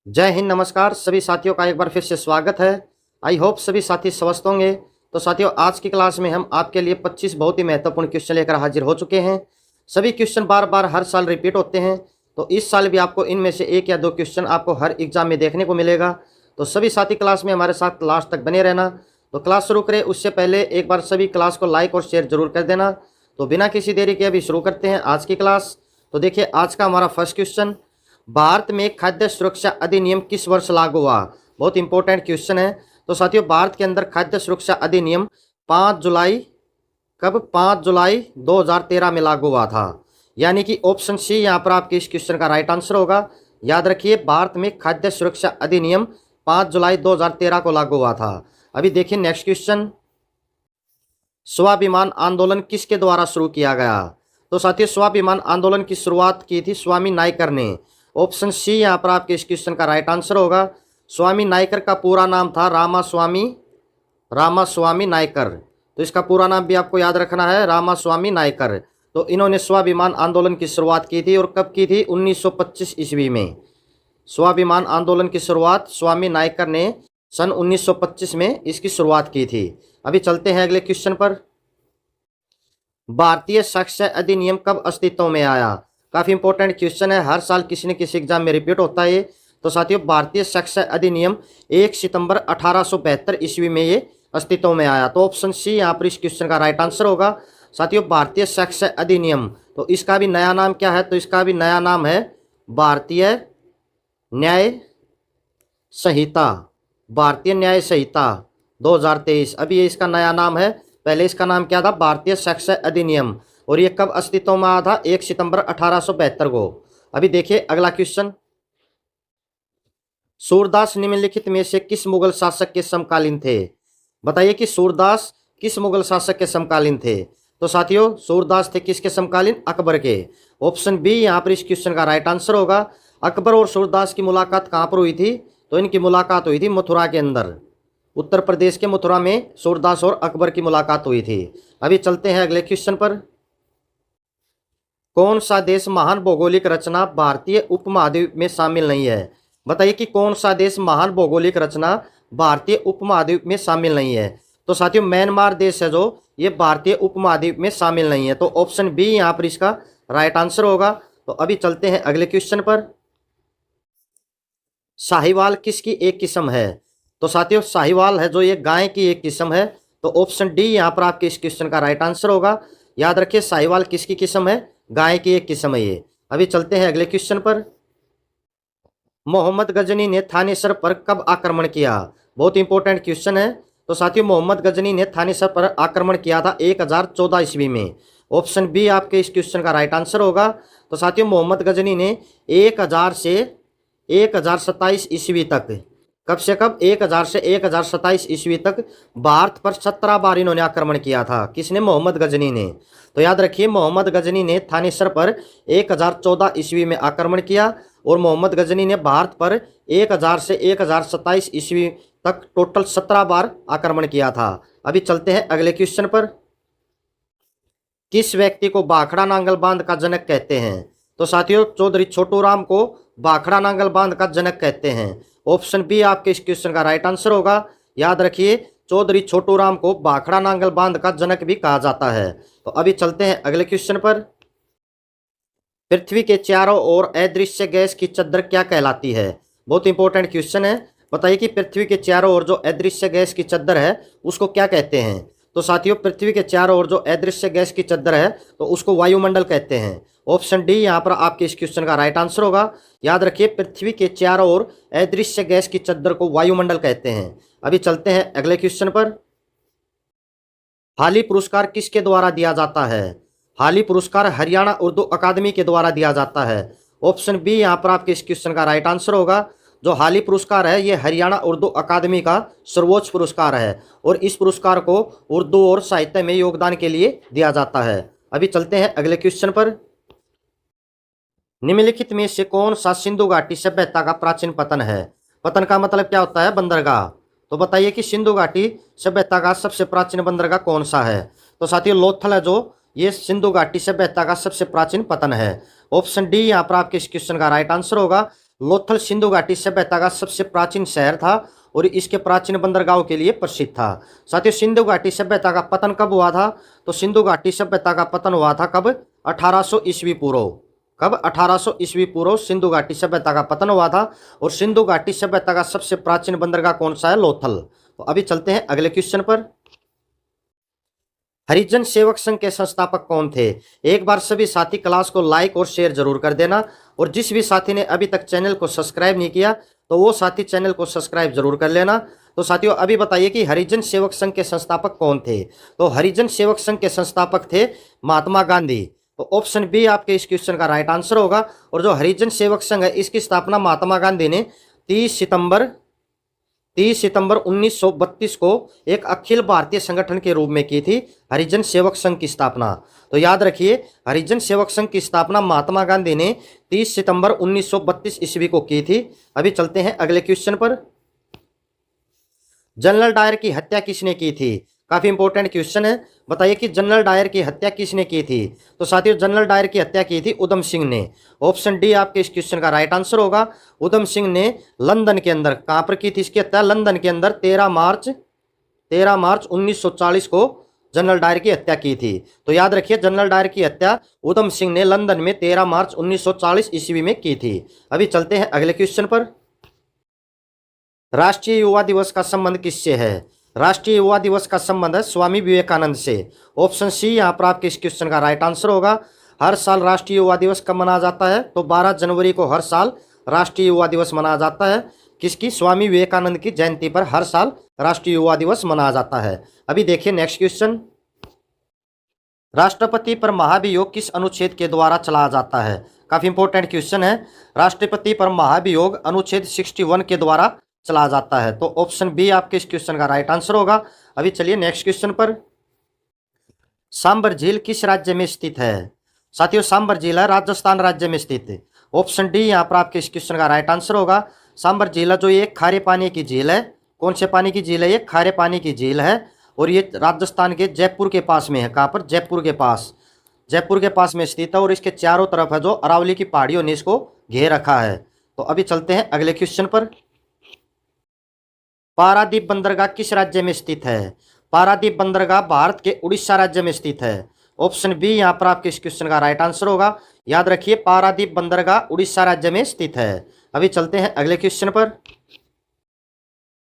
जय हिंद, नमस्कार सभी साथियों का एक बार फिर से स्वागत है। आई होप सभी साथी स्वस्थ होंगे। तो साथियों, आज की क्लास में हम आपके लिए 25 बहुत ही महत्वपूर्ण क्वेश्चन लेकर हाजिर हो चुके हैं। सभी क्वेश्चन बार बार हर साल रिपीट होते हैं, तो इस साल भी आपको इनमें से एक या दो क्वेश्चन आपको हर एग्जाम में देखने को मिलेगा। तो सभी साथी क्लास में हमारे साथ लास्ट तक बने रहना। तो क्लास शुरू करें उससे पहले एक बार सभी क्लास को लाइक और शेयर जरूर कर देना। तो बिना किसी देरी के अभी शुरू करते हैं आज की क्लास। तो देखिए, आज का हमारा फर्स्ट क्वेश्चन, भारत में खाद्य सुरक्षा अधिनियम किस वर्ष लागू हुआ? बहुत इंपॉर्टेंट क्वेश्चन है। तो साथियों, भारत के अंदर खाद्य सुरक्षा अधिनियम 5 जुलाई, कब? 5 जुलाई 2013 में लागू हुआ था। यानी कि ऑप्शन सी यहाँ पर आपके इस क्वेश्चन का राइट आंसर होगा। याद रखिए, भारत में खाद्य सुरक्षा अधिनियम 5 जुलाई 2013 को लागू हुआ था। अभी देखिए नेक्स्ट क्वेश्चन, स्वाभिमान आंदोलन किसके द्वारा शुरू किया गया? तो साथियों, स्वाभिमान आंदोलन की शुरुआत की थी स्वामी नायकर ने। ऑप्शन सी यहाँ पर आपके इस क्वेश्चन का राइट आंसर होगा। स्वामी नायकर का पूरा नाम था रामास्वामी नायकर। तो इसका पूरा नाम भी आपको याद रखना है, रामास्वामी नायकर। तो इन्होंने स्वाभिमान आंदोलन की शुरुआत की थी, और कब की थी? 1925 ईस्वी में। स्वाभिमान आंदोलन की शुरुआत स्वामी नायकर ने सन 1925 में इसकी शुरुआत की थी। अभी चलते हैं अगले क्वेश्चन पर। भारतीय साक्ष्य अधिनियम कब अस्तित्व में आया? काफ़ी इंपॉर्टेंट क्वेश्चन है, हर साल किसी न किसी एग्जाम में रिपीट होता है ये। तो साथियों, भारतीय साक्ष्य अधिनियम 1 सितंबर 1872 ईस्वी में ये अस्तित्व में आया। तो ऑप्शन सी यहाँ पर इस क्वेश्चन का राइट आंसर होगा। साथियों, भारतीय साक्ष्य अधिनियम, तो इसका भी नया नाम क्या है? तो इसका भी नया नाम है भारतीय न्याय संहिता। भारतीय न्याय संहिता 2023, अभी ये इसका नया नाम है। पहले इसका नाम क्या था? भारतीय साक्ष्य अधिनियम। और ये कब अस्तित्व में आया था? 1 सितंबर 1872 को। अभी देखिए अगला क्वेश्चन, सूरदास निम्नलिखित में से किस मुगल शासक के समकालीन थे? बताइए कि सूरदास किस मुगल शासक के समकालीन थे? तो साथियों, सूरदास थे किसके समकालीन? अकबर के। ऑप्शन बी यहाँ पर इस क्वेश्चन का राइट आंसर होगा। अकबर और सूरदास की मुलाकात कहाँ पर हुई थी? तो इनकी मुलाकात हुई थी मथुरा के अंदर, उत्तर प्रदेश के मथुरा में सूरदास और अकबर की मुलाकात हुई थी। अभी चलते हैं अगले क्वेश्चन पर। कौन सा देश महान भौगोलिक रचना भारतीय उपमहाद्वीप में शामिल नहीं है? बताइए कि कौन सा देश महान भौगोलिक रचना भारतीय उपमहाद्वीप में शामिल नहीं है? तो साथियों, म्यांमार देश है जो ये भारतीय उपमहाद्वीप में शामिल नहीं है। तो ऑप्शन बी यहाँ पर इसका राइट आंसर होगा। तो अभी चलते हैं अगले क्वेश्चन पर। साहिवाल किसकी एक किस्म है? तो साथियों, साहिवाल है जो ये गाय की एक किस्म है। तो ऑप्शन डी यहाँ पर आपके इस क्वेश्चन का राइट आंसर होगा। याद रखिए, साहिवाल किसकी किस्म है? गाय की एक किस्म है ये। अभी चलते हैं अगले क्वेश्चन पर। मोहम्मद गजनी ने थानेसर पर कब आक्रमण किया? बहुत इंपॉर्टेंट क्वेश्चन है। तो साथियों, मोहम्मद गजनी ने थानेसर पर आक्रमण किया था 1014 ईस्वी में। ऑप्शन बी आपके इस क्वेश्चन का राइट आंसर होगा। तो साथियों, मोहम्मद गजनी ने 1000 से 1027 ईस्वी तक, कब से कब? 1000 से 1027 ईस्वी तक भारत पर 17 बार इन्होंने आक्रमण किया था। किसने? मोहम्मद गजनी ने। तो याद रखिए, मोहम्मद गजनी ने थानेसर पर 1014 ईस्वी में आक्रमण किया, और मोहम्मद गजनी ने भारत पर 1000 से 1027 ईस्वी तक टोटल 17 बार आक्रमण किया था। अभी चलते हैं अगले क्वेश्चन पर। किस व्यक्ति को भाखड़ा नांगल बांध का जनक कहते हैं? तो साथियों, चौधरी छोटू राम को भाखड़ा नांगल बांध का जनक कहते हैं। ऑप्शन बी आपके इस क्वेश्चन का राइट आंसर होगा। याद रखिए, चौधरी छोटू राम को भाखड़ा नांगल बांध का जनक भी कहा जाता है। तो अभी चलते हैं अगले क्वेश्चन पर। पृथ्वी के चारों ओर अदृश्य गैस की चद्दर क्या कहलाती है? बहुत इंपॉर्टेंट क्वेश्चन है। बताइए कि पृथ्वी के चारों ओर जो अदृश्य गैस की चद्दर है उसको क्या कहते हैं? तो साथियों, पृथ्वी के चारों ओर जो अदृश्य गैस की चद्दर है तो उसको वायुमंडल कहते हैं। ऑप्शन डी यहाँ पर आपके इस क्वेश्चन का राइट आंसर होगा। याद रखिए, पृथ्वी के चारों ओर अदृश्य गैस की चद्दर को वायुमंडल कहते हैं। अभी चलते हैं अगले क्वेश्चन पर। हाली पुरस्कार किसके द्वारा दिया जाता है? हाली पुरस्कार हरियाणा उर्दू अकादमी के द्वारा दिया जाता है। ऑप्शन बी यहाँ पर आपके इस क्वेश्चन का राइट आंसर होगा। जो हाली पुरस्कार है ये हरियाणा उर्दू अकादमी का सर्वोच्च पुरस्कार है, और इस पुरस्कार को उर्दू और साहित्य में योगदान के लिए दिया जाता है। अभी चलते हैं अगले क्वेश्चन पर। निम्नलिखित में से कौन सा सिंधु घाटी सभ्यता का प्राचीन पतन है? पतन का मतलब क्या होता है? बंदरगाह। तो बताइए कि सिंधु घाटी सभ्यता का सबसे प्राचीन बंदरगाह कौन सा है? तो साथियों, लोथल है जो ये सिंधु घाटी सभ्यता का सबसे प्राचीन पतन है। ऑप्शन डी यहाँ पर आपके इस क्वेश्चन का राइट आंसर होगा। लोथल सिंधु घाटी सभ्यता का सबसे प्राचीन शहर था और इसके प्राचीन बंदरगाहों के लिए प्रसिद्ध था। साथियों, सिंधु घाटी सभ्यता का पतन कब हुआ था? तो सिंधु घाटी सभ्यता का पतन हुआ था कब? 1800 ईस्वी पूर्व। कब? 1800 ईस्वी पूर्व सिंधु घाटी सभ्यता का पतन हुआ था। और सिंधु घाटी सभ्यता का सबसे प्राचीन बंदरगाह कौन सा है? लोथल। तो अभी चलते हैं अगले क्वेश्चन पर। हरिजन सेवक संघ के संस्थापक कौन थे? एक बार सभी साथी क्लास को लाइक और शेयर जरूर कर देना, और जिस भी साथी ने अभी तक चैनल को सब्सक्राइब नहीं किया तो वो साथी चैनल को सब्सक्राइब जरूर कर लेना। तो साथियों, अभी बताइए कि हरिजन सेवक संघ के संस्थापक कौन थे? तो हरिजन सेवक संघ के संस्थापक थे महात्मा गांधी। तो ऑप्शन बी आपके इस क्वेश्चन का राइट आंसर होगा। और जो हरिजन सेवक संघ है इसकी स्थापना महात्मा गांधी ने 30 सितंबर 1932 को एक अखिल भारतीय संगठन के रूप में की थी, हरिजन सेवक संघ की स्थापना। तो याद रखिए, हरिजन सेवक संघ की स्थापना महात्मा गांधी ने 30 सितंबर 1932 ईस्वी को की थी। अभी चलते हैं अगले क्वेश्चन पर। जनरल डायर की हत्या किसने की थी? काफी इंपॉर्टेंट क्वेश्चन है। बताइए कि जनरल डायर की हत्या किसने की थी? तो साथियों, जनरल डायर की हत्या की थी उधम सिंह ने। ऑप्शन डी आपके इस क्वेश्चन का राइट आंसर होगा। उधम सिंह ने लंदन के अंदर, कहां पर की थी इसकी हत्या? लंदन के अंदर 13 मार्च 1940 को जनरल डायर की हत्या की थी। तो याद रखिए, जनरल डायर की हत्या उधम सिंह ने लंदन में 13 मार्च 1940 ईस्वी में की थी। अभी चलते हैं अगले क्वेश्चन पर। राष्ट्रीय युवा दिवस का संबंध किससे है? राष्ट्रीय युवा दिवस का संबंध है स्वामी विवेकानंद से। ऑप्शन सी यहाँ पर आपके इस क्वेश्चन का राइट आंसर होगा। हर साल राष्ट्रीय युवा दिवस कब मनाया जाता है? तो 12 जनवरी को हर साल राष्ट्रीय युवा दिवस मनाया जाता है। किसकी? स्वामी विवेकानंद की जयंती पर हर साल राष्ट्रीय युवा दिवस मनाया जाता है। अभी देखिए नेक्स्ट क्वेश्चन। राष्ट्रपति पर महाभियोग किस अनुच्छेद के द्वारा चलाया जाता है? काफी इंपॉर्टेंट क्वेश्चन है। राष्ट्रपति पर महाभियोग अनुच्छेद 61 के द्वारा चला जाता है। तो ऑप्शन बी आपके इस क्वेश्चन का राइट आंसर होगा। अभी चलिए नेक्स्ट क्वेश्चन पर। सांबर झील किस राज्य में स्थित है? साथियों, सांबर झील है राजस्थान राज्य में स्थित। ऑप्शन डी यहाँ पर आपके इस क्वेश्चन का राइट आंसर होगा। सांबर झील जो ये खारे पानी की झील है। कौन से पानी की झील है? ये खारे पानी की झील है और ये राजस्थान के जयपुर के पास में है। कहाँ पर? जयपुर के पास में स्थित है और इसके चारों तरफ है जो अरावली की पहाड़ियों ने इसको घेर रखा है। तो अभी चलते हैं अगले क्वेश्चन पर। पारादीप बंदरगाह किस राज्य में स्थित है? पारादीप बंदरगाह भारत के उड़ीसा राज्य में स्थित है। ऑप्शन बी यहाँ पर आपके इस क्वेश्चन का राइट आंसर होगा। याद रखिए, पारादीप बंदरगाह उड़ीसा राज्य में स्थित है। अभी चलते हैं अगले क्वेश्चन पर।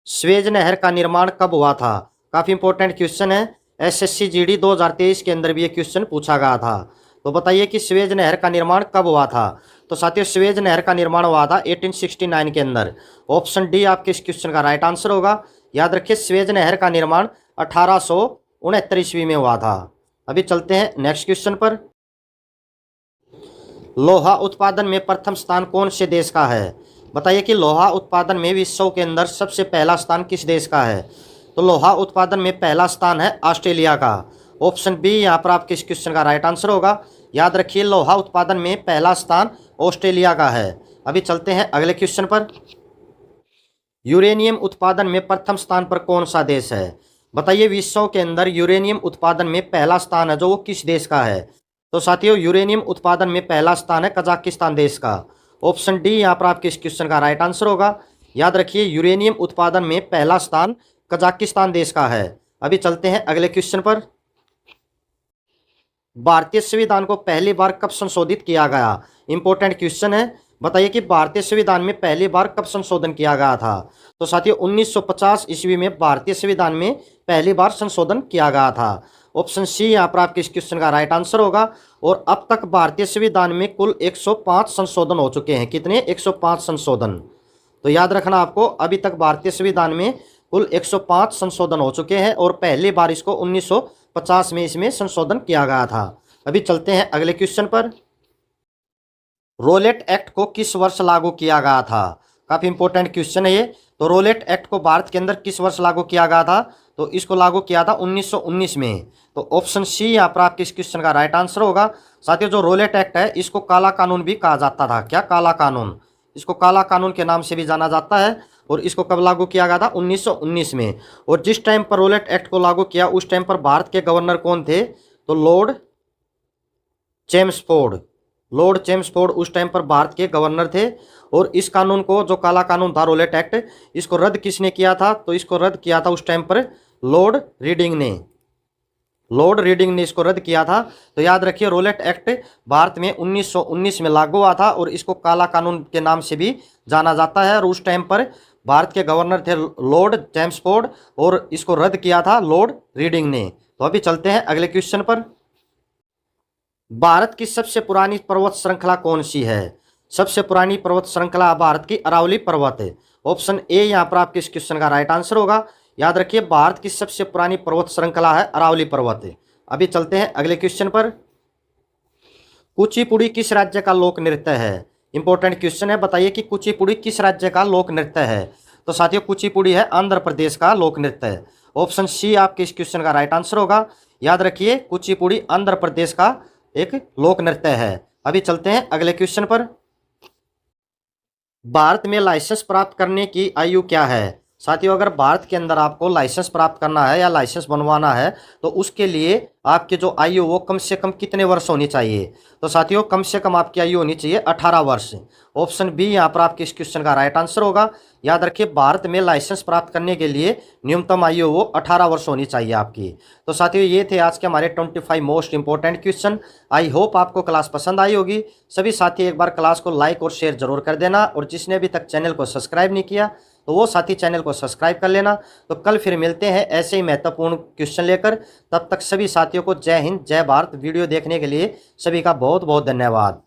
स्वेज नहर का निर्माण कब हुआ था? काफी इंपॉर्टेंट क्वेश्चन है। एसएससी जीडी 2023 के अंदर भी ये क्वेश्चन पूछा गया था। तो बताइए कि स्वेज नहर का निर्माण कब हुआ था? तो साथियों, स्वेज नहर का निर्माण हुआ था 1869 के अंदर। ऑप्शन डी आपके इस क्वेश्चन का राइट आंसर होगा। याद रखिए, स्वेज नहर का निर्माण 1869 ईस्वी में हुआ था। अभी चलते हैं नेक्स्ट क्वेश्चन पर। लोहा उत्पादन में प्रथम स्थान कौन से देश का है? बताइए कि लोहा उत्पादन में विश्व के अंदर सबसे पहला स्थान किस देश का है? तो लोहा उत्पादन में पहला स्थान है ऑस्ट्रेलिया का। ऑप्शन बी यहाँ पर आपके इस क्वेश्चन का राइट आंसर होगा। याद रखिए, लोहा उत्पादन में पहला स्थान ऑस्ट्रेलिया का है। अभी चलते हैं अगले क्वेश्चन पर। यूरेनियम उत्पादन में प्रथम स्थान पर कौन सा देश है? बताइए, विश्व के अंदर यूरेनियम उत्पादन में पहला स्थान है जो वो किस देश का है? तो साथियों, यूरेनियम उत्पादन में पहला स्थान है कजाकिस्तान देश का। ऑप्शन डी यहाँ पर आपके इस क्वेश्चन का राइट आंसर होगा। याद रखिए, यूरेनियम उत्पादन में पहला स्थान कजाकिस्तान देश का है। अभी चलते हैं अगले क्वेश्चन पर। भारतीय संविधान को पहली बार कब संशोधित किया गया? इंपॉर्टेंट क्वेश्चन है। बताइए कि भारतीय संविधान में पहली बार कब संशोधन किया गया था? तो साथियों, 1950 ईस्वी में भारतीय संविधान में पहली बार संशोधन किया गया था। ऑप्शन सी यहाँ पर आपके इस क्वेश्चन का राइट आंसर होगा। और अब तक भारतीय संविधान में कुल 105 संशोधन हो चुके हैं। कितने? 105 संशोधन। तो याद रखना आपको, अभी तक भारतीय संविधान में कुल 105 संशोधन हो चुके हैं और पहली बार इसको 1950 में इसमें संशोधन किया गया था। अभी चलते हैं अगले क्वेश्चन पर। रोलेट एक्ट को किस वर्ष लागू किया गया था? काफी इंपॉर्टेंट क्वेश्चन है ये। तो रोलेट एक्ट को भारत के अंदर किस वर्ष लागू किया गया था? तो इसको लागू किया था 1919 में। तो ऑप्शन सी यहाँ पर आपके इस क्वेश्चन का राइट आंसर होगा। साथियों, जो रोलेट एक्ट है इसको काला कानून भी कहा जाता था। क्या? काला कानून। इसको काला कानून के नाम से भी जाना जाता है। और इसको कब लागू किया गया था? 1919 में। और जिस टाइम पर रोलेट एक्ट को लागू किया उस टाइम पर भारत के गवर्नर कौन थे? तो लॉर्ड चेम्सफोर्ड। लॉर्ड चेम्सफोर्ड उस टाइम पर भारत के गवर्नर थे। और इस कानून को, जो काला कानून था रोलेट एक्ट, इसको रद्द किसने किया था? तो इसको रद्द किया था उस टाइम पर लॉर्ड रीडिंग ने। लॉर्ड रीडिंग ने इसको रद्द किया था। तो याद रखिए, रोलेट एक्ट भारत में 1919 में लागू हुआ था और इसको काला कानून के नाम से भी जाना जाता है। और उस टाइम पर भारत के गवर्नर थे लॉर्ड चेम्सफोर्ड और इसको रद्द किया था लॉर्ड रीडिंग ने। तो अभी चलते हैं अगले क्वेश्चन पर। भारत की सबसे पुरानी पर्वत श्रृंखला कौन सी है? सबसे पुरानी पर्वत श्रृंखला भारत की अरावली पर्वत है। ऑप्शन ए यहाँ पर आपके इस क्वेश्चन का राइट आंसर होगा। याद रखिए, भारत की सबसे पुरानी पर्वत श्रृंखला है अरावली पर्वत है। अभी चलते हैं अगले क्वेश्चन पर। कुचिपुड़ी किस राज्य का लोक नृत्य है? इंपॉर्टेंट क्वेश्चन है, बताइए कि कुचिपुड़ी किस राज्य का लोक नृत्य है? तो साथियों, कुचिपुड़ी है आंध्र प्रदेश का लोक नृत्य है। ऑप्शन सी आपके इस क्वेश्चन का राइट आंसर होगा। याद रखिए, कुचिपुड़ी आंध्र प्रदेश का एक लोक नृत्य है। अभी चलते हैं अगले क्वेश्चन पर। भारत में लाइसेंस प्राप्त करने की आयु क्या है? साथियों, अगर भारत के अंदर आपको लाइसेंस प्राप्त करना है या लाइसेंस बनवाना है तो उसके लिए आपकी जो आयु वो कम से कम कितने वर्ष होनी चाहिए? तो साथियों, कम से कम आपकी आयु होनी चाहिए 18 वर्ष। ऑप्शन बी यहाँ पर आपके इस क्वेश्चन का राइट आंसर होगा। याद रखिए, भारत में लाइसेंस प्राप्त करने के लिए न्यूनतम आयु वो 18 वर्ष होनी चाहिए आपकी। तो साथियों, ये थे आज के हमारे 25 most important question. I hope आपको क्लास पसंद आई होगी। सभी साथी एक बार क्लास को लाइक और शेयर जरूर कर देना, और जिसने अभी तक चैनल को सब्सक्राइब नहीं किया तो वो साथी चैनल को सब्सक्राइब कर लेना। तो कल फिर मिलते हैं ऐसे ही महत्वपूर्ण क्वेश्चन लेकर। तब तक सभी साथियों को जय हिंद, जय भारत। वीडियो देखने के लिए सभी का बहुत बहुत धन्यवाद।